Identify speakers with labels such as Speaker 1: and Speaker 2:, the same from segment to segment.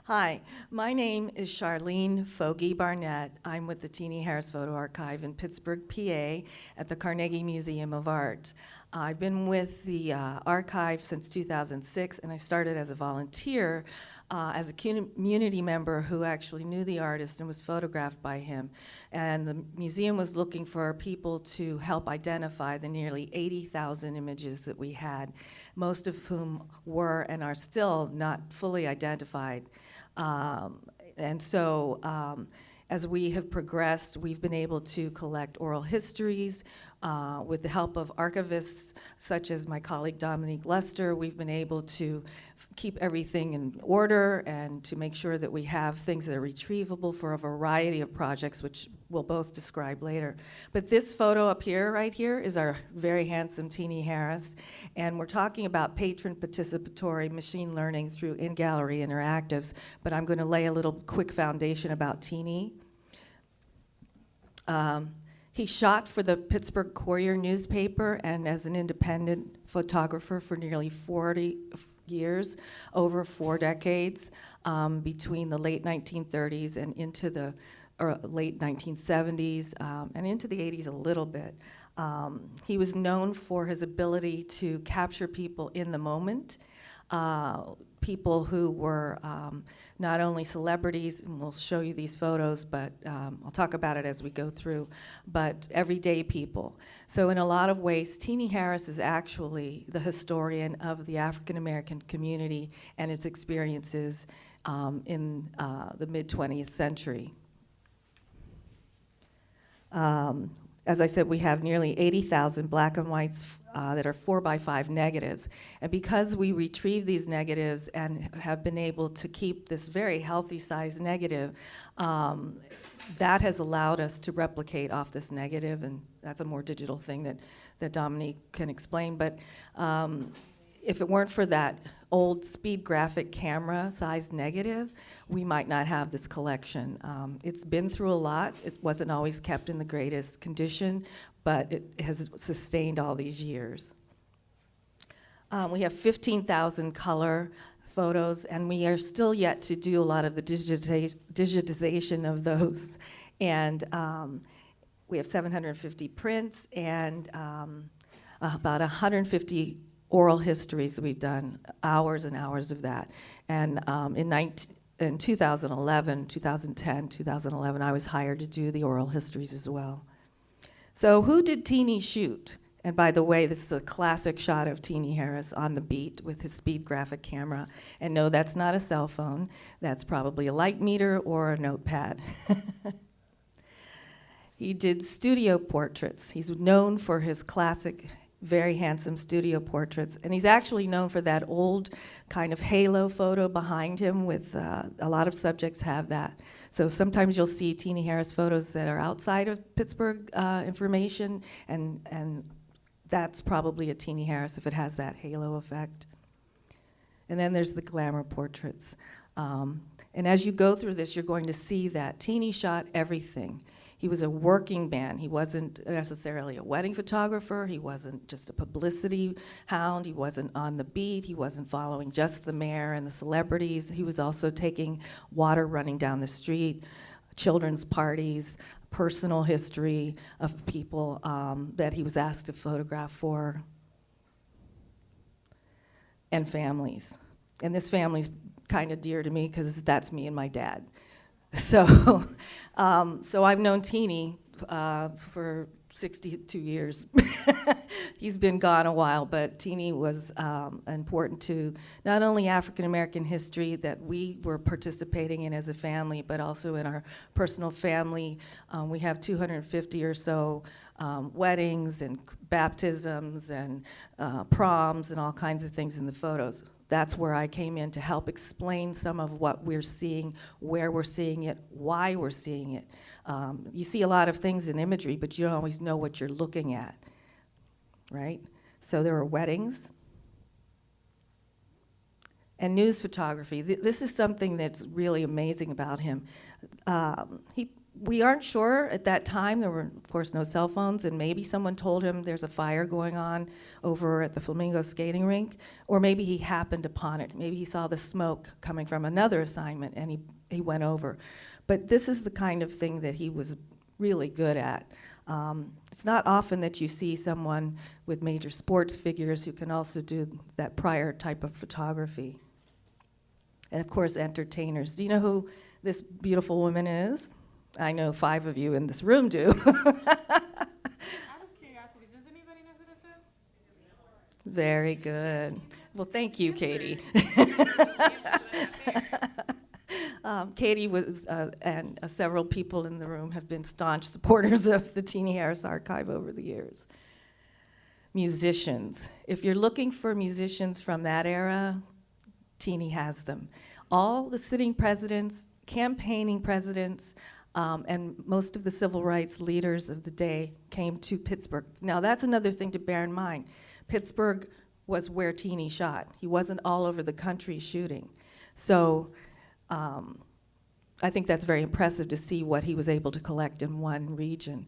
Speaker 1: Hi, my name is Charlene Fogy Barnett. I'm with the Teenie Harris Photo Archive in Pittsburgh, PA, at the Carnegie Museum of Art. I've been with the archive since 2006, and I started as a volunteer, as a community member who actually knew the artist and was photographed by him. And the museum was looking for people to help identify the nearly 80,000 images that we had, most of whom were and are still not fully identified. And so as we have progressed, we've been able to collect oral histories. With the help of archivists such as my colleague Dominique Lester, we've been able to keep everything in order and to make sure that we have things that are retrievable for a variety of projects, which we'll both describe later. But this photo up here, right here, is our very handsome Teenie Harris. And we're talking about patron-participatory machine learning through in-gallery interactives. But I'm going to lay a little quick foundation about Teenie. He shot for the Pittsburgh Courier newspaper and as an independent photographer for nearly 40 years, over 4 decades, between the late 1930s and into the late 1970s, and into the 80s a little bit. He was known for his ability to capture people in the moment, people who were not only celebrities, and we'll show you these photos, but I'll talk about it as we go through, but everyday people. So in a lot of ways, Teenie Harris is actually the historian of the African American community and its experiences in the mid-20th century. As I said, we have nearly 80,000 black and whites that are 4x5 negatives. And because we retrieve these negatives and have been able to keep this very healthy size negative, that has allowed us to replicate off this negative, and that's a more digital thing that Dominique can explain. But if it weren't for that old speed graphic camera size negative, we might not have this collection. It's been through a lot. It wasn't always kept in the greatest condition, but it has sustained all these years. We have 15,000 color photos, and we are still yet to do a lot of the digitization of those. And we have 750 prints and about 150 oral histories we've done, hours and hours of that. And in 2011, 2010, 2011, I was hired to do the oral histories as well. So who did Teenie shoot? And by the way, this is a classic shot of Teenie Harris on the beat with his speed graphic camera. And no, that's not a cell phone. That's probably a light meter or a notepad. He did studio portraits. He's known for his classic, very handsome studio portraits. And he's actually known for that old kind of halo photo behind him with, a lot of subjects have that. So sometimes you'll see Teenie Harris photos that are outside of Pittsburgh information, and that's probably a Teenie Harris if it has that halo effect. And then there's the glamour portraits. And as you go through this, you're going to see that Teenie shot everything. He was a working man. He wasn't necessarily a wedding photographer. He wasn't just a publicity hound. He wasn't on the beat. He wasn't following just the mayor and the celebrities. He was also taking water running down the street, children's parties, personal history of people that he was asked to photograph for, and families. And this family's kind of dear to me because that's me and my dad. So, so I've known Teenie for 62 years. He's been gone a while, but Teenie was important to not only African American history that we were participating in as a family, but also in our personal family. We have 250 or so weddings and baptisms and proms and all kinds of things in the photos. That's where I came in to help explain some of what we're seeing, where we're seeing it, why we're seeing it. You see a lot of things in imagery, but you don't always know what you're looking at, right? So there are weddings and news photography. This is something that's really amazing about him. He We aren't sure at that time. There were, of course, no cell phones, and maybe someone told him there's a fire going on over at the Flamingo skating rink, or maybe he happened upon it. Maybe he saw the smoke coming from another assignment, and he went over. But this is the kind of thing that he was really good at. It's not often that you see someone with major sports figures who can also do that prior type of photography. And of course, entertainers. Do you know who this beautiful woman is? I know 5 of you in this room do.
Speaker 2: Out of curiosity, does anybody know who this is?
Speaker 1: Very good. Well, thank you, Katie. Katie was, and several people in the room have been staunch supporters of the Teenie Harris Archive over the years. Musicians. If you're looking for musicians from that era, Teenie has them. All the sitting presidents, campaigning presidents, and most of the civil rights leaders of the day came to Pittsburgh. Now, that's another thing to bear in mind. Pittsburgh was where Teenie shot. He wasn't all over the country shooting. So I think that's very impressive to see what he was able to collect in one region.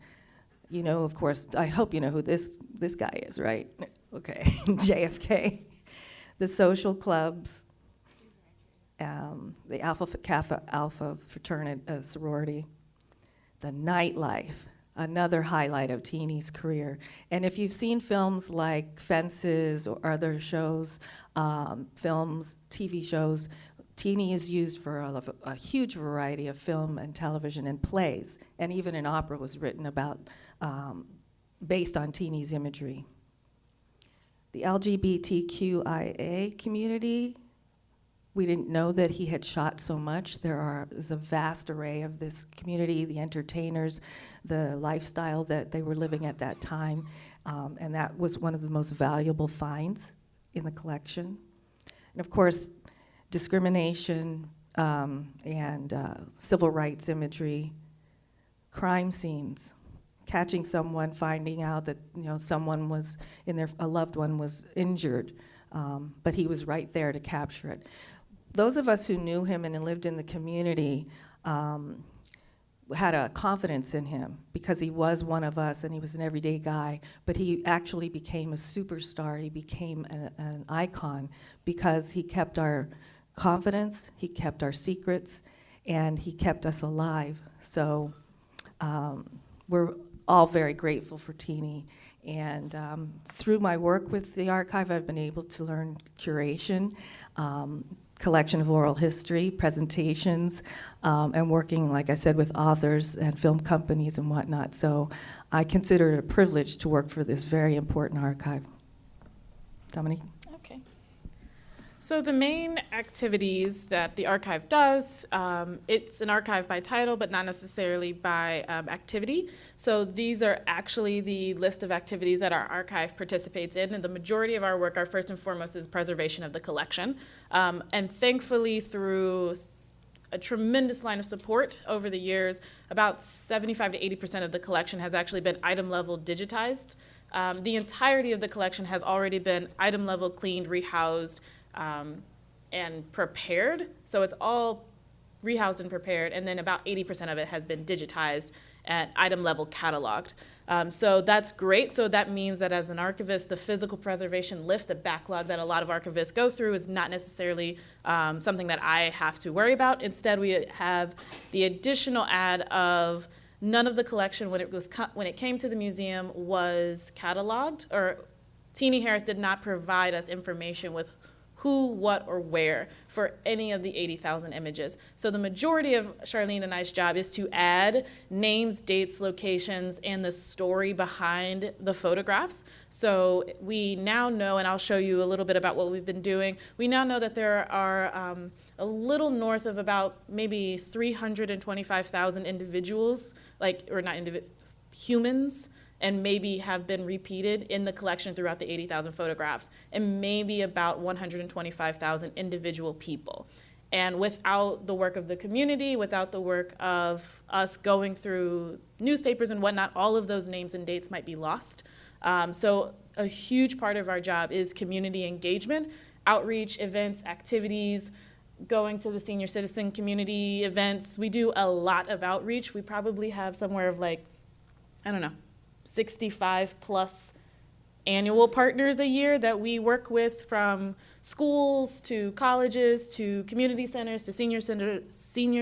Speaker 1: You know, of course, I hope you know who this guy is, right? Okay, JFK. The social clubs, the Kappa Alpha fraternity, sorority, the nightlife, another highlight of Teenie's career. And if you've seen films like Fences or other shows, films, TV shows, Teenie is used for a huge variety of film and television and plays, and even an opera was written about, based on Teenie's imagery. The LGBTQIA community, we didn't know that he had shot so much. There's a vast array of this community, the entertainers, the lifestyle that they were living at that time, and that was one of the most valuable finds in the collection. And of course, discrimination and civil rights imagery, crime scenes, catching someone, finding out that someone was a loved one was injured, but he was right there to capture it. Those of us who knew him and lived in the community had a confidence in him because he was one of us and he was an everyday guy, but he actually became a superstar. He became an icon because he kept our confidence, he kept our secrets, and he kept us alive. So we're all very grateful for Teenie. And through my work with the archive, I've been able to learn curation, collection of oral history, presentations, and working, like I said, with authors and film companies and whatnot. So I consider it a privilege to work for this very important archive. Dominique?
Speaker 2: Okay. So the main activities that the archive does, it's an archive by title, but not necessarily by activity. So these are actually the list of activities that our archive participates in, and the majority of our work, our first and foremost, is preservation of the collection. And thankfully, through a tremendous line of support over the years, about 75 to 80% of the collection has actually been item level digitized. The entirety of the collection has already been item level cleaned, rehoused, and prepared. So it's all rehoused and prepared, and then about 80% of it has been digitized at item level cataloged. So that's great. So that means that as an archivist, the physical preservation lift, the backlog that a lot of archivists go through is not necessarily something that I have to worry about. Instead, we have the additional add of none of the collection when it came to the museum was cataloged, or Teenie Harris did not provide us information with who, what, or where for any of the 80,000 images. So the majority of Charlene and I's job is to add names, dates, locations, and the story behind the photographs. So we now know, and I'll show you a little bit about what we've been doing, we now know that there are a little north of about maybe 325,000 individuals, humans, and maybe have been repeated in the collection throughout the 80,000 photographs, and maybe about 125,000 individual people. And without the work of the community, without the work of us going through newspapers and whatnot, all of those names and dates might be lost. So a huge part of our job is community engagement, outreach, events, activities, going to the senior citizen community events. We do a lot of outreach. We probably have somewhere of like, I don't know, 65 plus annual partners a year that we work with, from schools to colleges to community centers to senior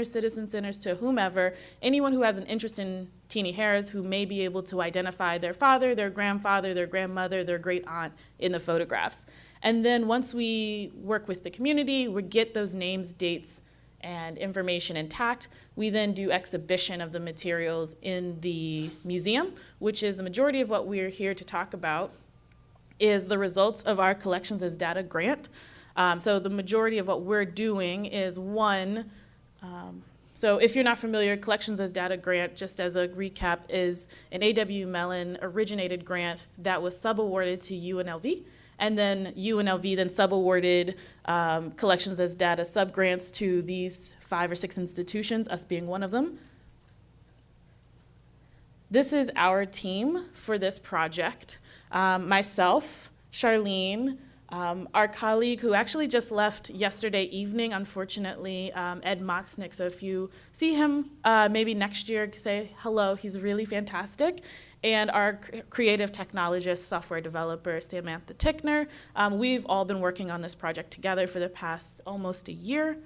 Speaker 2: citizen centers to whomever, anyone who has an interest in Teenie Harris who may be able to identify their father, their grandfather, their grandmother, their great aunt in the photographs. And then once we work with the community, we get those names, dates, and information intact. We then do exhibition of the materials in the museum, which is the majority of what we're here to talk about, is the results of our Collections as Data grant. So the majority of what we're doing is one, so if you're not familiar, Collections as Data grant, just as a recap, is an A.W. Mellon originated grant that was subawarded to UNLV. And then UNLV then subawarded Collections as Data subgrants to these 5 or 6 institutions, us being one of them. This is our team for this project. Myself, Charlene, our colleague who actually just left yesterday evening, unfortunately, Ed Motznick. So if you see him maybe next year, say hello, he's really fantastic. And our creative technologist, software developer, Samantha Tickner. We've all been working on this project together for the past almost a year.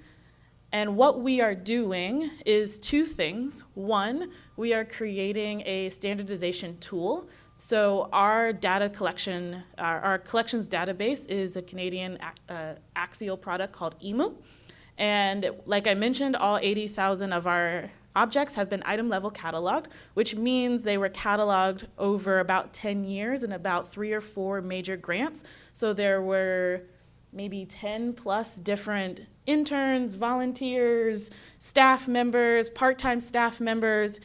Speaker 2: And what we are doing is 2 things. One, we are creating a standardization tool. So our data collection, our collections database is a Canadian axial product called EMU. And like I mentioned, all 80,000 of our objects have been item level cataloged, which means they were cataloged over about 10 years and about 3 or 4 major grants. So there were maybe 10 plus different interns, volunteers, staff members, part-time staff members.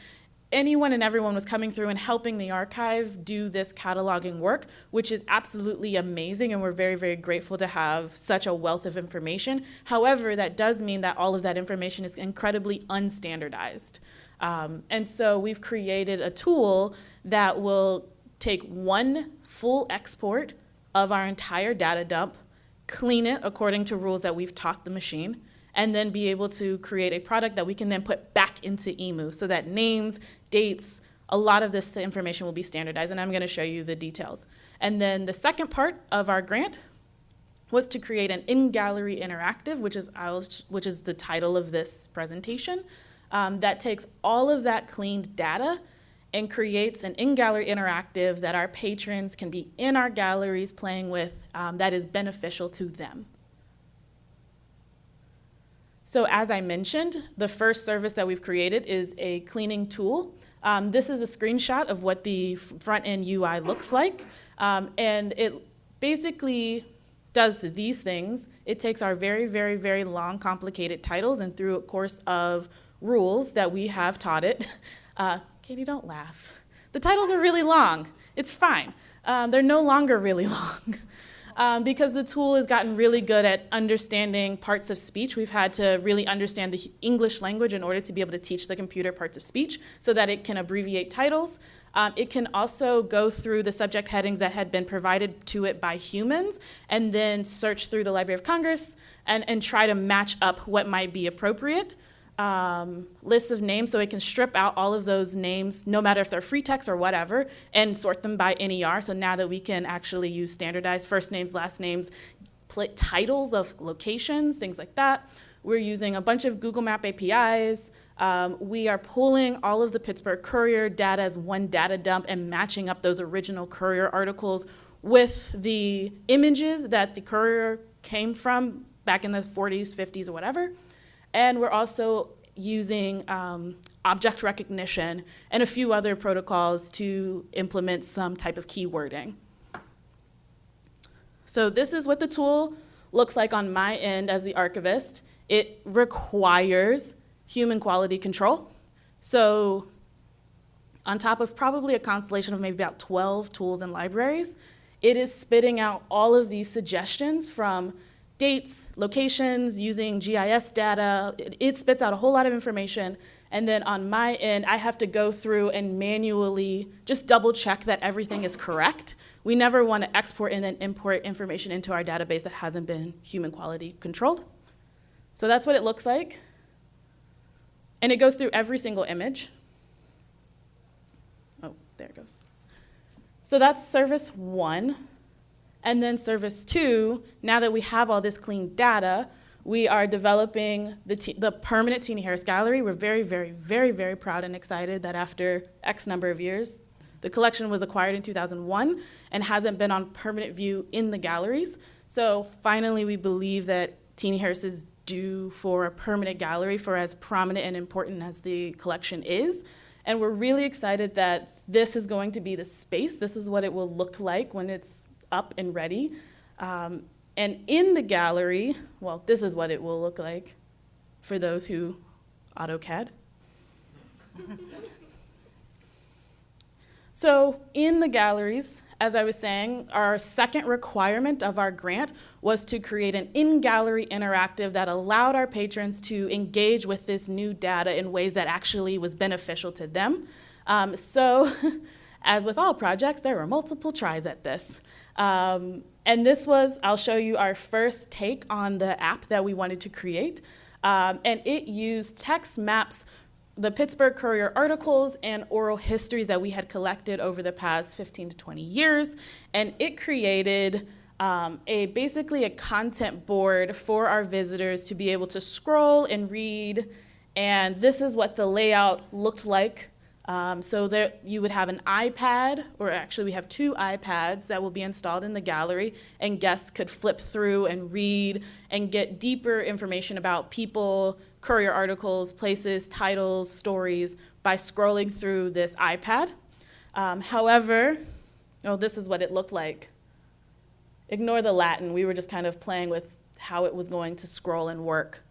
Speaker 2: Anyone and everyone was coming through and helping the archive do this cataloging work, which is absolutely amazing, and we're very, very grateful to have such a wealth of information. However, that does mean that all of that information is incredibly unstandardized. And so we've created a tool that will take one full export of our entire data dump, clean it according to rules that we've taught the machine, and then be able to create a product that we can then put back into EMU so that names, dates, a lot of this information will be standardized, and I'm going to show you the details. And then the second part of our grant was to create an in-gallery interactive, which is the title of this presentation, that takes all of that cleaned data and creates an in-gallery interactive that our patrons can be in our galleries playing with, that is beneficial to them. So as I mentioned, the first service that we've created is a cleaning tool. This is a screenshot of what the front-end UI looks like. And it basically does these things. It takes our very, very, very long, complicated titles, and through a course of rules that we have taught it. Katie, don't laugh. The titles are really long. It's fine. They're no longer really long. Because the tool has gotten really good at understanding parts of speech. We've had to really understand the English language in order to be able to teach the computer parts of speech so that it can abbreviate titles. It can also go through the subject headings that had been provided to it by humans and then search through the Library of Congress and try to match up what might be appropriate. Lists of names, so it can strip out all of those names, no matter if they're free text or whatever, and sort them by NER. So now that we can actually use standardized first names, last names, titles of locations, things like that. We're using a bunch of Google Map APIs. We are pulling all of the Pittsburgh Courier data as one data dump and matching up those original Courier articles with the images that the Courier came from back in the 40s, 50s, or whatever. And we're also using object recognition and a few other protocols to implement some type of keywording. So this is what the tool looks like on my end as the archivist. It requires human quality control. So on top of probably a constellation of maybe about 12 tools and libraries, it is spitting out all of these suggestions from dates, locations, using GIS data. It spits out a whole lot of information. And then on my end, I have to go through and manually just double check that everything is correct. We never want to export and then import information into our database that hasn't been human quality controlled. So that's what it looks like. And it goes through every single image. Oh, there it goes. So that's service 1. And then service 2, now that we have all this clean data, we are developing the permanent Teenie Harris Gallery. We're very, very, very, very proud and excited that after X number of years, the collection was acquired in 2001 and hasn't been on permanent view in the galleries. So finally, we believe that Teenie Harris is due for a permanent gallery for as prominent and important as the collection is. And we're really excited that this is going to be the space. This is what it will look like when it's up and ready. And in the gallery, well, this is what it will look like for those who AutoCAD. So in the galleries, as I was saying, our second requirement of our grant was to create an in-gallery interactive that allowed our patrons to engage with this new data in ways that actually was beneficial to them. So as with all projects, there were multiple tries at this. And this was, I'll show you our first take on the app that we wanted to create. And it used text maps, the Pittsburgh Courier articles and oral histories that we had collected over the past 15 to 20 years. And it created basically a content board for our visitors to be able to scroll and read. And this is what the layout looked like. So there you would have an iPad, or actually we have 2 iPads that will be installed in the gallery, and guests could flip through and read and get deeper information about people, courier articles, places, titles, stories by scrolling through this iPad. However, this is what it looked like. Ignore the Latin. We were just kind of playing with how it was going to scroll and work.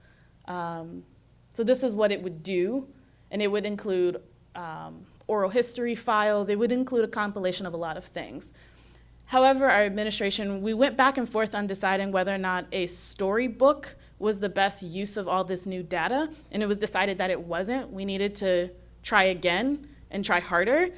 Speaker 2: So this is what it would do, and it would include oral history files. It would include a compilation of a lot of things. However, our administration, we went back and forth on deciding whether or not a storybook was the best use of all this new data, and it was decided that it wasn't. We needed to try again and try harder.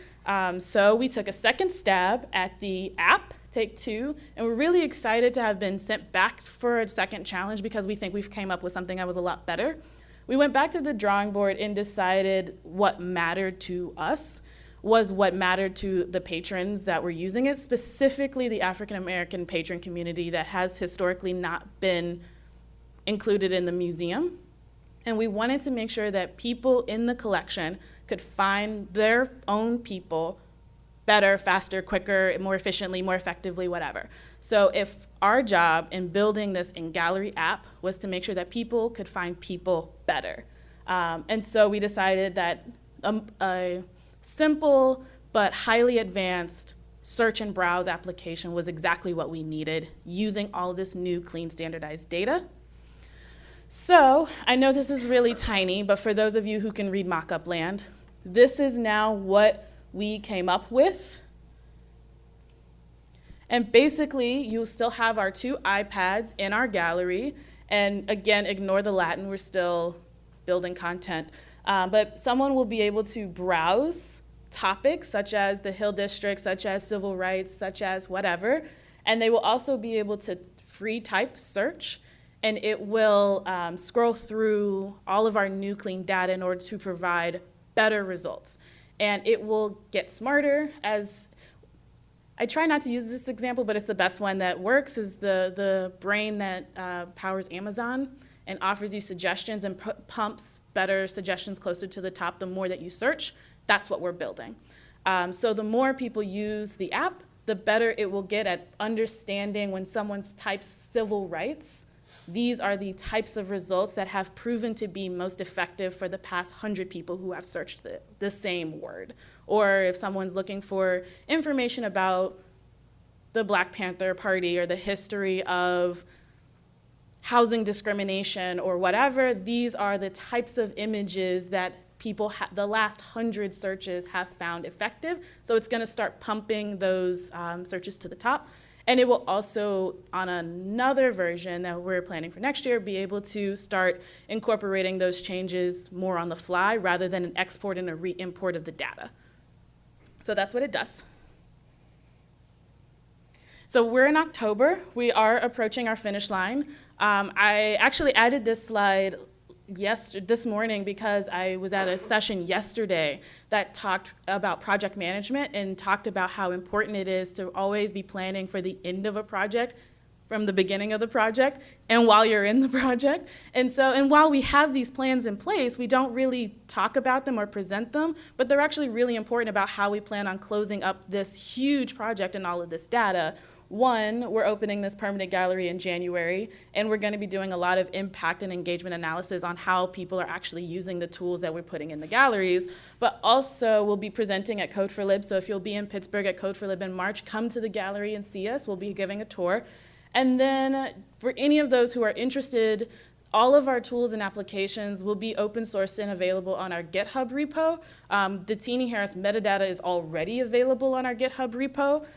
Speaker 2: So we took a second stab at the app, take 2, and we're really excited to have been sent back for a second challenge because we think we've came up with something that was a lot better. We went back to the drawing board and decided what mattered to us was what mattered to the patrons that were using it, specifically the African American patron community that has historically not been included in the museum. And we wanted to make sure that people in the collection could find their own people better, faster, quicker, more efficiently, more effectively, whatever. So if our job in building this in-gallery app was to make sure that people could find people better. And so we decided that a simple but highly advanced search and browse application was exactly what we needed using all of this new clean standardized data. So I know this is really tiny, but for those of you who can read mock-up land, this is now what we came up with. And basically, you still have our 2 iPads in our gallery. And again, ignore the Latin, we're still building content. But someone will be able to browse topics such as the Hill District, such as civil rights, such as whatever. And they will also be able to free type search. And it will scroll through all of our new clean data in order to provide better results. And it will get smarter. As I try not to use this example, but it's the best one that works, is the brain that powers Amazon and offers you suggestions and pumps better suggestions closer to the top the more that you search. That's what we're building. So the more people use the app, the better it will get at understanding when someone types civil rights. These are the types of results that have proven to be most effective for the past 100 people who have searched the same word. Or if someone's looking for information about the Black Panther Party or the history of housing discrimination or whatever, these are the types of images that people, the last 100 searches have found effective. So it's gonna start pumping those searches to the top. And it will also, on another version that we're planning for next year, be able to start incorporating those changes more on the fly rather than an export and a re-import of the data. So that's what it does. So we're in October. We are approaching our finish line. I actually added this slide this morning because I was at a session yesterday that talked about project management and talked about how important it is to always be planning for the end of a project from the beginning of the project and while you're in the project. And while we have these plans in place, we don't really talk about them or present them, but they're actually really important about how we plan on closing up this huge project and all of this data. One, we're opening this permanent gallery in January, and we're going to be doing a lot of impact and engagement analysis on how people are actually using the tools that we're putting in the galleries. But also, we'll be presenting at Code for Lib, so if you'll be in Pittsburgh at Code for Lib in March, come to the gallery and see us. We'll be giving a tour. And then for any of those who are interested, all of our tools and applications will be open source and available on our GitHub repo. The Teenie Harris metadata is already available on our GitHub repo.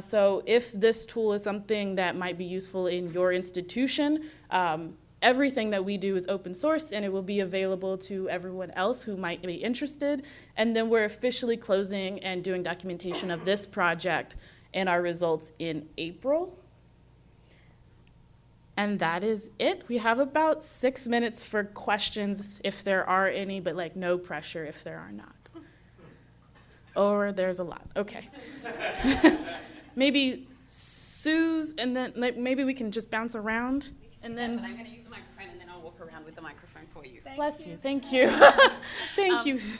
Speaker 2: So if this tool is something that might be useful in your institution, everything that we do is open source and it will be available to everyone else who might be interested. And then we're officially closing and doing documentation of this project and our results in April. And that is it. We have about 6 minutes for questions if there are any, but like no pressure if there are not. Or there's a lot. Okay. Maybe Sue's, and then maybe we can just bounce around. And then
Speaker 3: but I'm going to use the microphone, and then I'll walk around with the microphone for you.
Speaker 2: Bless you. Thank you. Thank you.
Speaker 3: So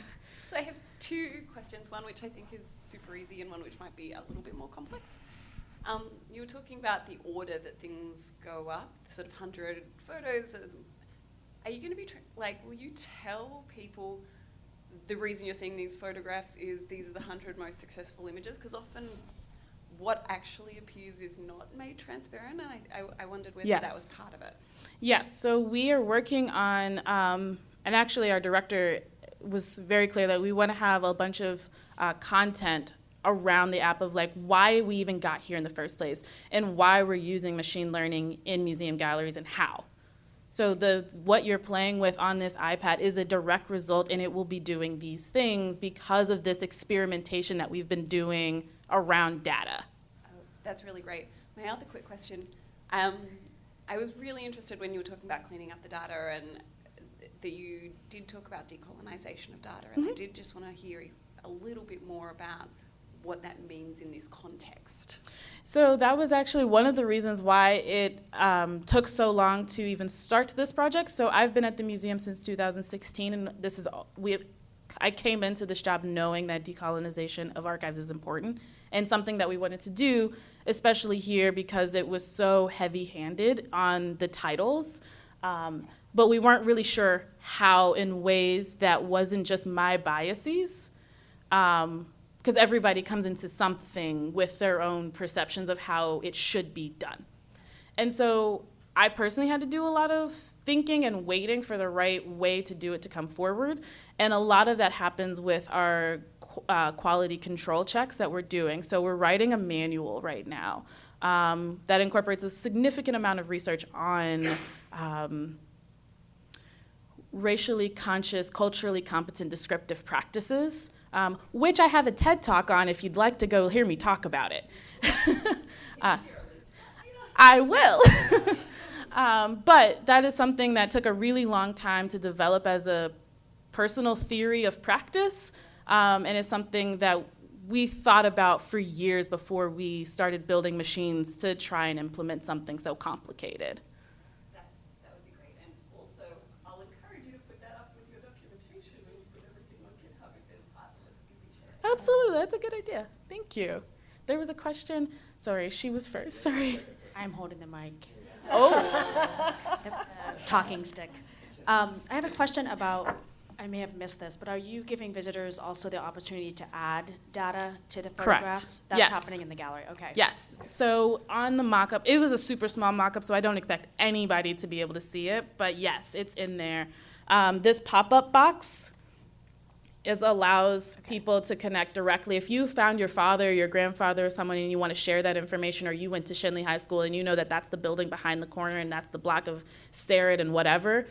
Speaker 3: I have 2 questions, one which I think is super easy and one which might be a little bit more complex. You were talking about the order that things go up, the sort of 100 photos. Are you going to be, will you tell people the reason you're seeing these photographs is these are the 100 most successful images? Because often what actually appears is not made transparent, and I wondered whether that was part of it.
Speaker 2: Yes, so we are working on, and actually our director was very clear that we want to have a bunch of content around the app of like why we even got here in the first place and why we're using machine learning in museum galleries and how. So what you're playing with on this iPad is a direct result, and it will be doing these things because of this experimentation that we've been doing around data.
Speaker 3: Oh, that's really great. My other quick question, I was really interested when you were talking about cleaning up the data and that you did talk about decolonization of data, and I did just want to hear a little bit more about what that means in this context.
Speaker 2: So that was actually one of the reasons why it took so long to even start this project. So I've been at the museum since 2016, and this is I came into this job knowing that decolonization of archives is important and something that we wanted to do, especially here because it was so heavy-handed on the titles. But we weren't really sure how in ways that wasn't just my biases. Because everybody comes into something with their own perceptions of how it should be done. And so I personally had to do a lot of thinking and waiting for the right way to do it to come forward. And a lot of that happens with our quality control checks that we're doing. So we're writing a manual right now that incorporates a significant amount of research on racially conscious, culturally competent descriptive practices, which I have a TED Talk on if you'd like to go hear me talk about it. I will. But that is something that took a really long time to develop as a personal theory of practice, and it's something that we thought about for years before we started building machines to try and implement something so complicated.
Speaker 3: That would be great. And also, I'll encourage you to put that up with your documentation and put everything on GitHub if there's parts of it that can be shared.
Speaker 2: Absolutely, that's a good idea. Thank you. There was a question. Sorry, she was first. Sorry.
Speaker 4: I'm holding the mic.
Speaker 2: Oh.
Speaker 4: Talking stick. I have a question about, I may have missed this, but are you giving visitors also the opportunity to add data to the photographs?
Speaker 2: Correct.
Speaker 4: That's
Speaker 2: Yes.
Speaker 4: happening in the gallery, okay.
Speaker 2: Yes. So on the mock-up, it was a super small mock-up, so I don't expect anybody to be able to see it, but yes, it's in there. This pop-up box allows people to connect directly. If you found your father, your grandfather, or someone, and you want to share that information, or you went to Shenley High School and you know that that's the building behind the corner and that's the block of Sarah and whatever,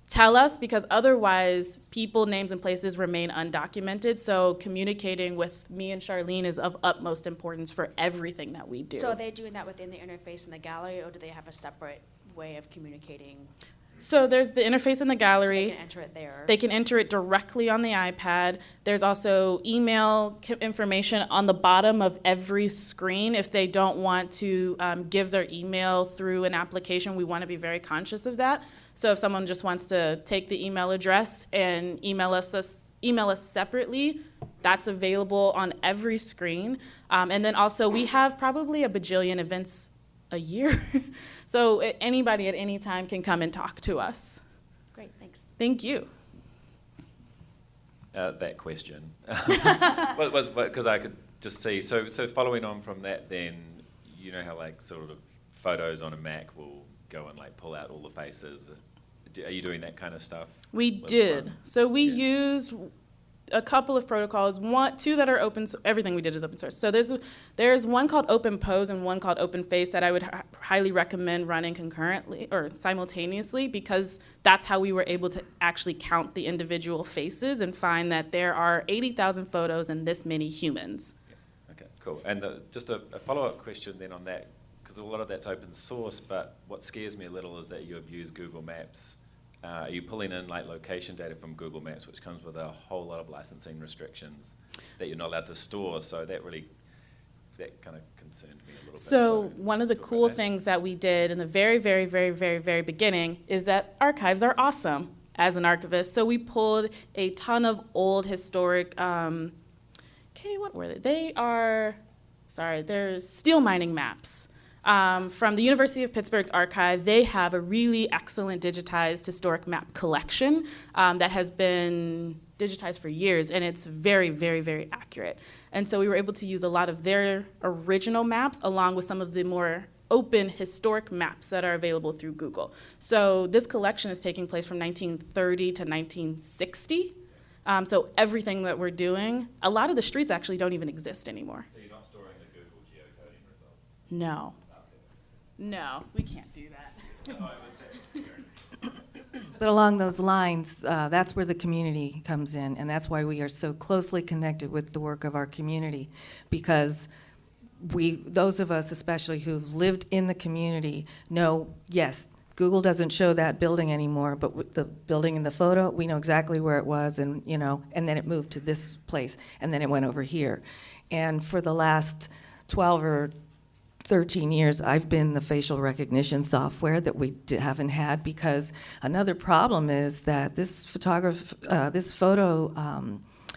Speaker 2: tell us, because otherwise people, names, and places remain undocumented. So communicating with me and Charlene is of utmost importance for everything that we do.
Speaker 4: So are they doing that within the interface in the gallery, or do they have a separate way of communicating?
Speaker 2: So there's the interface in the
Speaker 4: So
Speaker 2: gallery.
Speaker 4: they can enter it there.
Speaker 2: They can enter it directly on the iPad. There's also email information on the bottom of every screen. If they don't want to give their email through an application, we want to be very conscious of that. So if someone just wants to take the email address and email us separately, that's available on every screen. And then also we have probably a bajillion events a year. So anybody at any time can come and talk to us.
Speaker 4: Great, thanks.
Speaker 2: Thank you.
Speaker 5: That question was because I could just see. So following on from that, then you know how like sort of photos on a Mac will go and like pull out all the faces. Are you doing that kind of stuff?
Speaker 2: We
Speaker 5: with
Speaker 2: did.
Speaker 5: one?
Speaker 2: So we
Speaker 5: Yeah.
Speaker 2: use a couple of protocols. Two that are open. Everything we did is open source. So there's one called Open Pose and one called Open Face that I would highly recommend running concurrently or simultaneously, because that's how we were able to actually count the individual faces and find that there are 80,000 photos and this many humans.
Speaker 5: Okay, cool. And just a follow-up question then on that, because a lot of that's open source, but what scares me a little is that you have used Google Maps. Are you pulling in like location data from Google Maps, which comes with a whole lot of licensing restrictions that you're not allowed to store? So that kind of concerned me a little bit.
Speaker 2: So one of the
Speaker 5: talk about
Speaker 2: cool
Speaker 5: that.
Speaker 2: things that we did in the very, very, very, very, very beginning is that archives are awesome as an archivist. So we pulled a ton of old historic, Katie, what were they? They're steel mining maps. From the University of Pittsburgh's archive. They have a really excellent digitized historic map collection that has been digitized for years, and it's very, very, very accurate. And so we were able to use a lot of their original maps along with some of the more open historic maps that are available through Google. So this collection is taking place from 1930 to 1960. So everything that we're doing, a lot of the streets actually don't even exist anymore.
Speaker 5: So you're not storing the Google geocoding results?
Speaker 2: No. No, we can't do that.
Speaker 1: But along those lines, that's where the community comes in, and that's why we are so closely connected with the work of our community, because those of us especially who've lived in the community know, yes, Google doesn't show that building anymore, but with the building in the photo, we know exactly where it was, and and then it moved to this place, and then it went over here. And for the last 12 or 13 years, I've been the facial recognition software that we haven't had, because another problem is that this photo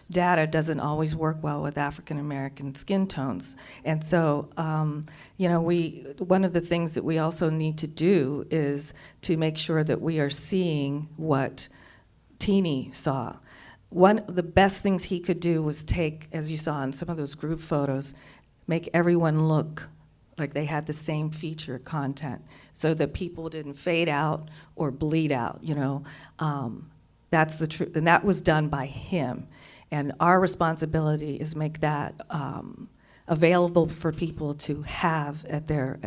Speaker 1: data doesn't always work well with African American skin tones. And so, one of the things that we also need to do is to make sure that we are seeing what Teeny saw. One of the best things he could do was take, as you saw in some of those group photos, make everyone look like they had the same feature content, so that people didn't fade out or bleed out, That's the truth, and that was done by him. And our responsibility is make that available for people to have at their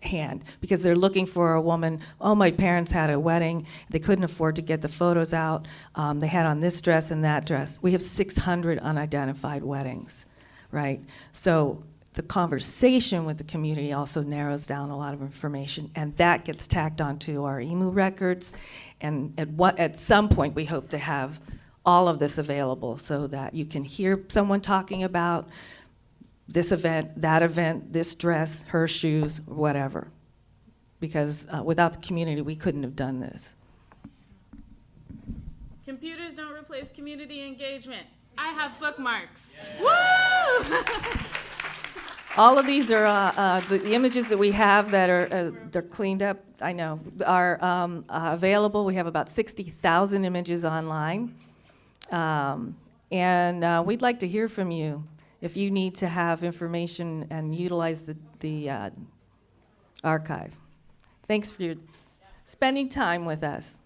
Speaker 1: hand, because they're looking for a woman. Oh, my parents had a wedding. They couldn't afford to get the photos out. They had on this dress and that dress. We have 600 unidentified weddings, right? So the conversation with the community also narrows down a lot of information, and that gets tacked onto our EMU records. And at some point, we hope to have all of this available so that you can hear someone talking about this event, this dress, her shoes, whatever. Because without the community, we couldn't have done this.
Speaker 2: Computers don't replace community engagement. I have bookmarks. Woo!
Speaker 1: All of these are the images that we have that are they're cleaned up. I know are available. We have about 60,000 images online, and we'd like to hear from you if you need to have information and utilize the archive. Thanks for your spending time with us.